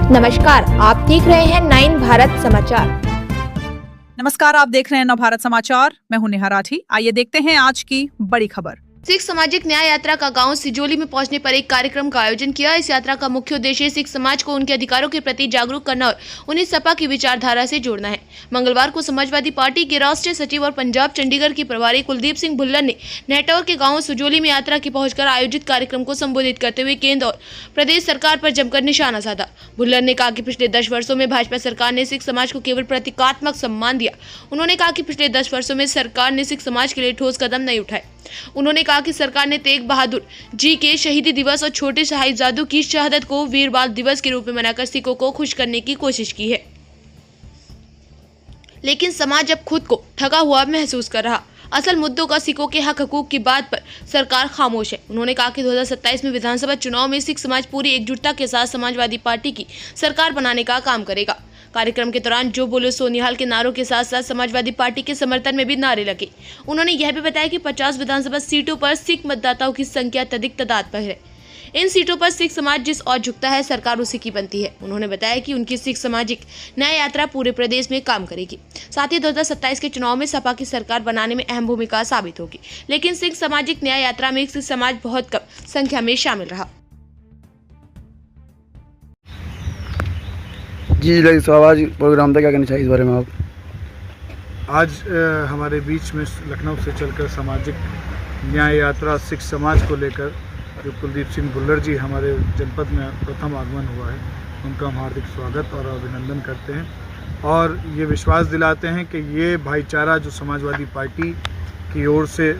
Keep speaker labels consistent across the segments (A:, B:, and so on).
A: नमस्कार, आप देख रहे हैं 9 भारत समाचार।
B: नमस्कार, आप देख रहे हैं नवभारत समाचार। मैं हूं नेहा राठी। आइए देखते हैं आज की बड़ी खबर।
C: सिख सामाजिक न्याय यात्रा का गांव सिजोली में पहुंचने पर एक कार्यक्रम का आयोजन किया। इस यात्रा का मुख्य उद्देश्य सिख समाज को उनके अधिकारों के प्रति जागरूक करना और उन्हें सपा की विचारधारा से जोड़ना है। मंगलवार को समाजवादी पार्टी के राष्ट्रीय सचिव और पंजाब चंडीगढ़ के प्रभारी कुलदीप सिंह भुल्लर ने नेटौर के गाँव सिजोली में यात्रा की पहुंचकर आयोजित कार्यक्रम को संबोधित करते हुए केंद्र और प्रदेश सरकार पर जमकर निशाना साधा। भुल्लर ने कहा कि पिछले 10 वर्षों में भाजपा सरकार ने सिख समाज को केवल प्रतीकात्मक सम्मान दिया। उन्होंने कहा कि पिछले 10 वर्षों में सरकार ने सिख समाज के लिए ठोस कदम नहीं उठाए। उन्होंने कहा कि सरकार ने तेग बहादुर जी के शहीदी दिवस और छोटे साहिबजादों की शहादत को वीर बाल दिवस के रूप में मनाकर सिखों को खुश करने की कोशिश की है, लेकिन समाज अब खुद को ठगा हुआ महसूस कर रहा। असल मुद्दों का सिखों के हक हकूक की बात पर सरकार खामोश है। उन्होंने कहा कि 2027 में विधानसभा चुनाव में सिख समाज पूरी एकजुटता के साथ समाजवादी पार्टी की सरकार बनाने का काम करेगा। कार्यक्रम के दौरान जो बोले सो निहाल के नारों के साथ साथ समाजवादी पार्टी के समर्थन में भी नारे लगे। उन्होंने यह भी बताया कि 50 विधानसभा सीटों पर सिख मतदाताओं की संख्या अत्यधिक तादाद पर है। इन सीटों पर सिख समाज जिस ओर झुकता है, सरकार उसी की बनती है। उन्होंने बताया कि उनकी सिख सामाजिक न्याय यात्रा पूरे प्रदेश में काम करेगी। साथ ही 2027 के चुनाव में सपा की सरकार बनाने में अहम भूमिका साबित होगी। लेकिन सिख सामाजिक न्याय यात्रा में सिख समाज बहुत कम संख्या में शामिल रहा।
D: जी आज प्रोग्राम था, क्या कहना चाहिए इस बारे में आप?
E: आज हमारे बीच में लखनऊ से चलकर सामाजिक न्याय यात्रा सिख समाज को लेकर जो कुलदीप सिंह भुल्लर जी हमारे जनपद में प्रथम आगमन हुआ है, उनका हम हार्दिक स्वागत और अभिनंदन करते हैं और ये विश्वास दिलाते हैं कि ये भाईचारा जो समाजवादी पार्टी की ओर से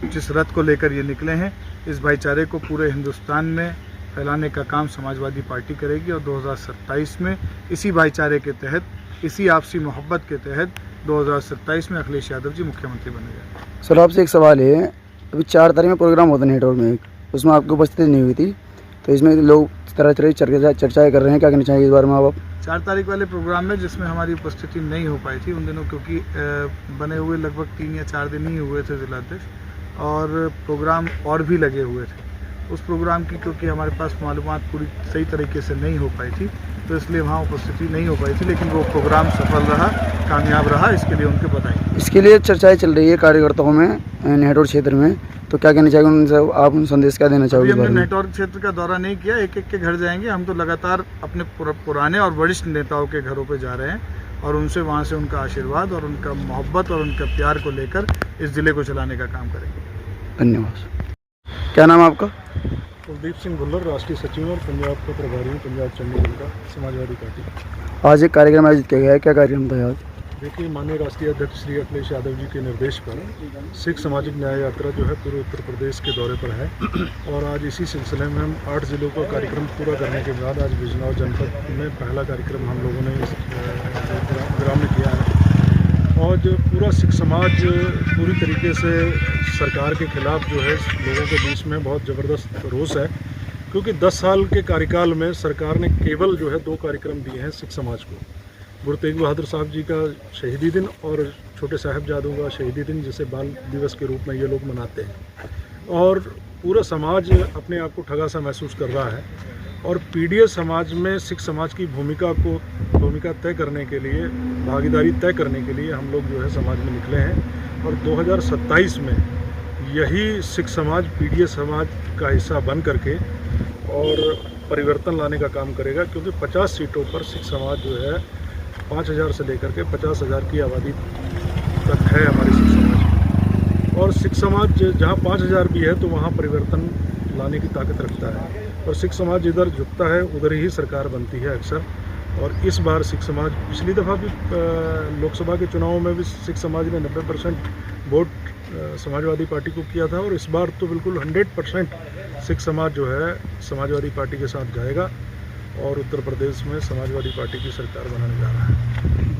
E: जिस रथ को लेकर ये निकले हैं, इस भाईचारे को पूरे हिंदुस्तान में फैलाने का काम समाजवादी पार्टी करेगी और 2027 में इसी भाईचारे के तहत, इसी आपसी मोहब्बत के तहत 2027 में अखिलेश यादव जी मुख्यमंत्री बनेंगे।
D: सर, आपसे एक सवाल है, अभी 4 तारीख में प्रोग्राम होता है नेटवर्क में, उसमें आपकी उपस्थिति नहीं हुई थी, तो इसमें लोग तरह तरह की चर्चाएँ कर रहे हैं, क्या कहना चाहिए इस बारे में आप?
E: 4 तारीख वाले प्रोग्राम में जिसमें हमारी उपस्थिति नहीं हो पाई थी, उन दिनों क्योंकि बने हुए लगभग 3 या 4 दिन ही हुए थे जिलाध्यक्ष, और प्रोग्राम और भी लगे हुए थे। उस प्रोग्राम की क्योंकि हमारे पास मालूमात पूरी सही तरीके से नहीं हो पाई थी, तो इसलिए वहाँ उपस्थिति नहीं हो पाई थी, लेकिन वो प्रोग्राम सफल रहा, कामयाब रहा, इसके लिए उनके बधाई।
D: इसके लिए चर्चाएं चल रही है कार्यकर्ताओं में नेटवर्क क्षेत्र में, तो क्या कहना चाहिए उनसे, आप उन संदेश क्या देना चाहोगे?
E: हमने नेटवर्क क्षेत्र का दौरा नहीं किया, एक एक के घर जाएंगे। हम तो लगातार अपने पुराने और वरिष्ठ नेताओं के घरों पर जा रहे हैं और उनसे वहाँ से उनका आशीर्वाद और उनका मोहब्बत और उनका प्यार को लेकर इस ज़िले को चलाने का काम करेंगे।
D: धन्यवाद। क्या नाम है आपका?
F: कुलदीप सिंह भुल्लर, राष्ट्रीय सचिव और पंजाब का प्रभारी हूँ, पंजाब चंडीगढ़ का, समाजवादी पार्टी।
D: आज एक कार्यक्रम आयोजित किया गया है, क्या कार्यक्रम था आज?
F: देखिए, माननीय राष्ट्रीय अध्यक्ष श्री अखिलेश यादव जी के निर्देश पर सिख सामाजिक न्याय यात्रा जो है पूरे उत्तर प्रदेश के दौरे पर है और आज इसी सिलसिले में हम 8 जिलों का कार्यक्रम पूरा करने के बाद आज बिजनौर जनपद में पहला कार्यक्रम हम लोगों ने इस ग्राम में किया है। और जो पूरा सिख समाज पूरी तरीके से सरकार के खिलाफ जो है लोगों के बीच में बहुत ज़बरदस्त रोष है, क्योंकि 10 साल के कार्यकाल में सरकार ने केवल जो है 2 कार्यक्रम दिए हैं सिख समाज को। गुरु तेग बहादुर साहब जी का शहीदी दिन और छोटे साहिबजादों का शहीदी दिन, जिसे बाल दिवस के रूप में ये लोग मनाते हैं, और पूरा समाज अपने आप को ठगा सा महसूस कर रहा है। और पीडीएस समाज में सिख समाज की भूमिका तय करने के लिए, भागीदारी तय करने के लिए हम लोग जो है समाज में निकले हैं और 2027 में यही सिख समाज पीडीएस समाज का हिस्सा बन करके और परिवर्तन लाने का काम करेगा, क्योंकि 50 सीटों पर सिख समाज जो है 5,000 से लेकर के 50,000 की आबादी तक है हमारे सिख समाज। और सिख समाज जहाँ 5,000 भी है तो वहाँ परिवर्तन लाने की ताकत रखता है, और सिख समाज जिधर झुकता है उधर ही सरकार बनती है अक्सर। और इस बार सिख समाज, पिछली दफ़ा भी लोकसभा के चुनाव में भी सिख समाज ने 90% वोट समाजवादी पार्टी को किया था, और इस बार तो बिल्कुल 100% सिख समाज जो है समाजवादी पार्टी के साथ जाएगा और उत्तर प्रदेश में समाजवादी पार्टी की सरकार बनाने जा रहा है।